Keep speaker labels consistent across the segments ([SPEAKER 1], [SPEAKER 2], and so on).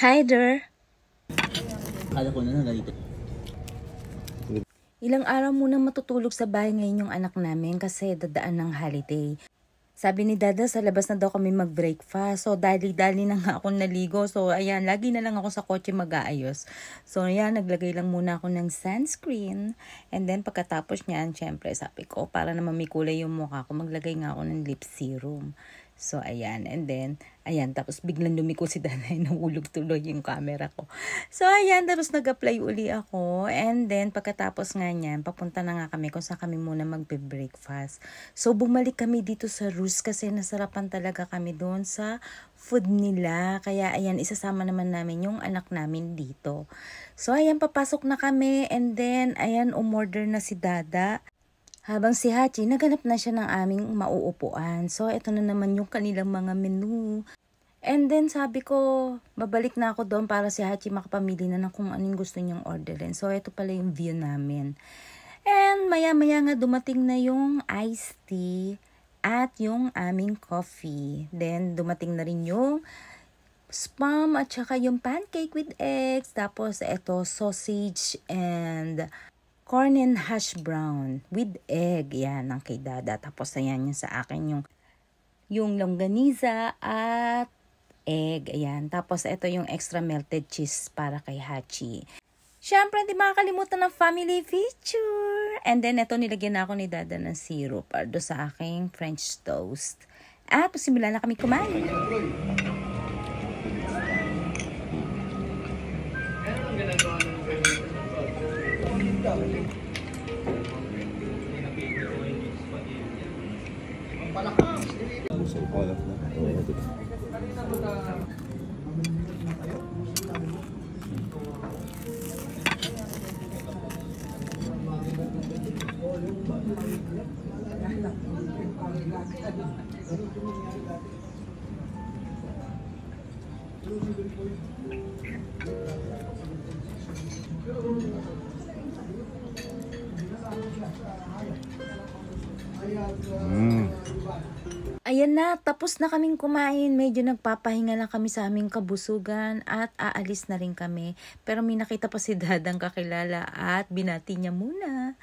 [SPEAKER 1] Hi there!
[SPEAKER 2] Kala ko na ganito.
[SPEAKER 1] Ilang araw muna matutulog sa bahay ngayon yung anak namin kasi dadaan ng holiday. Sabi ni Dada sa labas na daw kami mag-breakfast. So dali-dali na nga ako naligo. So ayan, lagi na lang ako sa kotse mag-aayos. So ayan, naglagay lang muna ako ng sunscreen. And then pagkatapos niyan, syempre sabi ko, para naman may kulay yung mukha ko, maglagay nga ako ng lip serum. So, ayan. And then, ayan. Tapos, biglang lumiko si Danay. Nahulog tuloy yung camera ko. So, ayan. Tapos, nag-apply uli ako. And then, pagkatapos nga niyan, papunta na nga kami kung saan kami muna magbe-breakfast. So, bumalik kami dito sa Rus kasi nasarapan talaga kami doon sa food nila. Kaya, ayan. Isasama naman namin yung anak namin dito. So, ayan. Papasok na kami. And then, ayan. Umorder na si Dada. Habang si Hachi, naganap na siya ng aming mauupuan. So, ito na naman yung kanilang mga menu. And then, sabi ko, babalik na ako doon para si Hachi makapamili na ng kung anong gusto niyang orderin. So, ito pala yung view namin. And maya-maya nga dumating na yung iced tea at yung aming coffee. Then, dumating na rin yung spam at saka yung pancake with eggs. Tapos, ito, sausage and corn and hash brown with egg. Yan, ang kay Dada. Tapos, ayan yung sa akin yung longganisa at egg. Ayan. Tapos, ito yung extra melted cheese para kay Hachi. Siyempre, hindi makakalimutan ng family picture. And then, ito nilagyan na ako ni Dada ng syrup do sa aking French toast. At, pasimula na kami kumain. Ayan na, tapos na kaming kumain. Medyo nagpapahinga lang kami sa aming kabusugan at aalis na rin kami. Pero may nakita pa si Dadang kakilala at binati niya muna.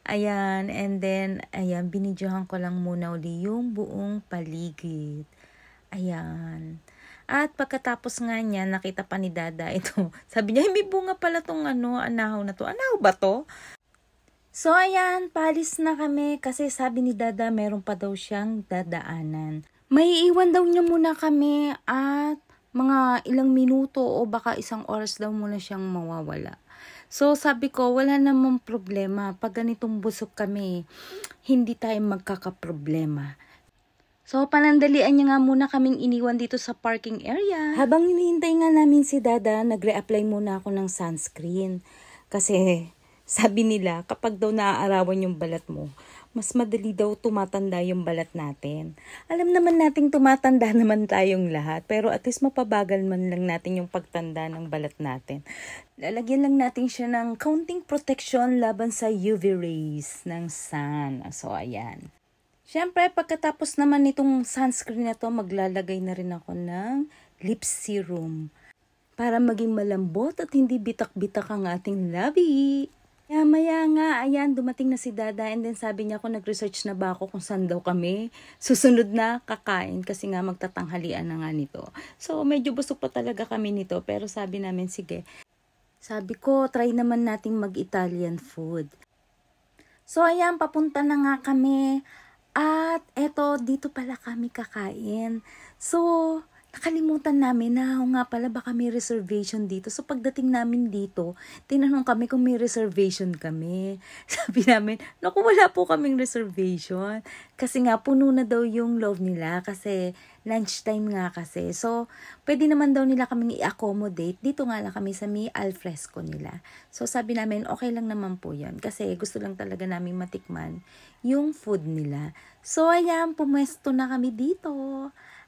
[SPEAKER 1] Ayan, and then, ayan, binidyohan ko lang muna uli yung buong paligid. Ayan. At pagkatapos nga niya, nakita pa ni Dada ito. Sabi niya, may bunga pala tong anahaw na to. Anahaw ba to? So, ayan, palis na kami kasi sabi ni Dada meron pa daw siyang dadaanan. May iwan daw niya muna kami at mga ilang minuto o baka isang oras daw muna siyang mawawala. So, sabi ko, wala namang problema. Pag ganitong busog kami, hindi tayo magkakaproblema. So, panandalian niya nga muna kaming iniwan dito sa parking area. Habang hinihintay nga namin si Dada, nagre-apply muna ako ng sunscreen. Kasi sabi nila, kapag daw naaarawan yung balat mo, mas madali daw tumatanda yung balat natin. Alam naman nating tumatanda naman tayong lahat, pero at least mapabagal man lang natin yung pagtanda ng balat natin. Lalagyan lang natin siya ng counting protection laban sa UV rays ng sun. So, ayan. Siyempre, pagkatapos naman nitong sunscreen na to, maglalagay na rin ako ng lip serum para maging malambot at hindi bitak-bitak ang ating labi. Maya nga, ayan, dumating na si Dada and then sabi niya ako, nag-research na ba ako kung saan daw kami susunod na kakain kasi nga magtatanghalian na nga nito. So, medyo busog pa talaga kami nito pero sabi namin, sige. Sabi ko, try naman nating mag-Italian food. So, ayan, papunta na nga kami at eto, dito pala kami kakain. So, nakalimutan namin na nga pala baka may reservation dito. So pagdating namin dito, tinanong kami kung may reservation kami. Sabi namin, naku wala po kaming reservation. Kasi nga puno na daw yung love nila kasi lunchtime nga kasi. So pwede naman daw nila kaming i-accommodate. Dito nga lang kami sa may alfresco nila. So sabi namin, okay lang naman po yan. Kasi gusto lang talaga namin matikman yung food nila. So ayan, pumwesto na kami dito.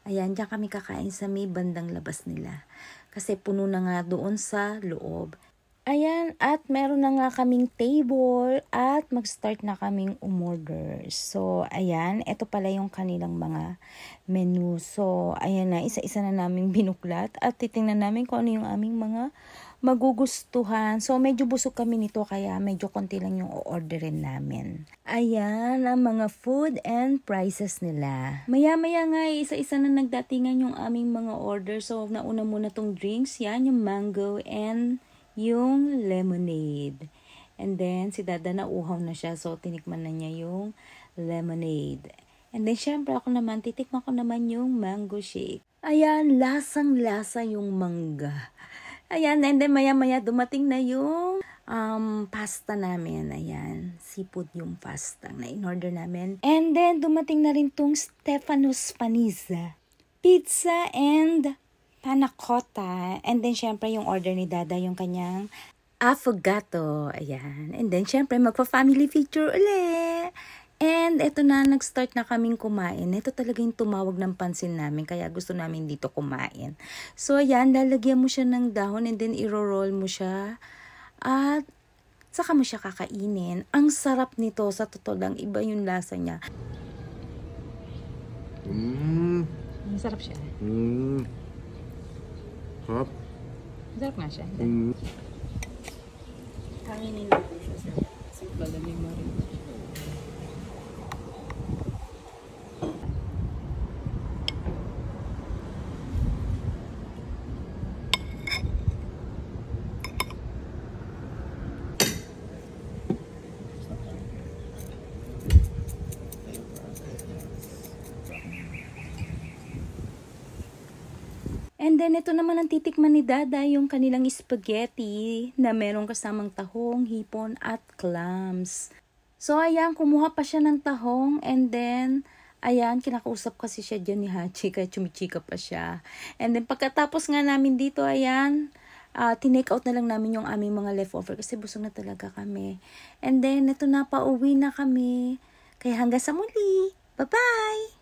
[SPEAKER 1] Ayan, diyan kami kakain sa may bandang labas nila. Kasi puno na nga doon sa loob. Ayan, at meron na nga kaming table at mag-start na kaming umorder. So, ayan, ito pala yung kanilang mga menu. So, ayan na, isa-isa na naming binuklat at titingnan namin kung ano yung aming mga magugustuhan. So, medyo busog kami nito kaya medyo konti lang yung o-orderin namin. Ayan, ang mga food and prices nila. Maya-maya nga, isa-isa na nagdatingan yung aming mga order. So, nauna muna tong drinks. Yan, yung mango and yung lemonade. And then, si Dada nauhaw na siya. So, tinikman na niya yung lemonade. And then, syempre ako naman, titikman ko naman yung mango shake. Ayan, lasang-lasa yung mangga. Ayan, and then maya-maya dumating na yung pasta namin. Ayan, seafood yung pasta na in-order namin. And then, dumating na rin tong Stefanus Panizza. Pizza and panna cotta. And then, syempre, yung order ni Dada, yung kanyang affogato. Ayan. And then, syempre, magpa-family feature ulit. And eto na, nag-start na kaming kumain. Ito talaga yung tumawag ng pansin namin, kaya gusto namin dito kumain. So, ayan, lalagyan mo siya ng dahon and then iro-roll mo siya. At saka mo siya kakainin. Ang sarap nito, sa totoo lang, iba yung lasa niya. Masarap siya.
[SPEAKER 2] Sarap.
[SPEAKER 1] Masarap nga siya. Kainin natin siya sa malamig mo rin. And then, ito naman ang titikman ni Dada, yung kanilang spaghetti na merong kasamang tahong, hipon, at clams. So, ayan, kumuha pa siya ng tahong and then, ayan, kinakausap kasi siya dyan ni Hachi, kaya chumichika pa siya. And then, pagkatapos nga namin dito, ayan, tinake out na lang namin yung aming mga leftover kasi busog na talaga kami. And then, ito na, pauwi na kami. Kaya hanggang sa muli. Bye-bye!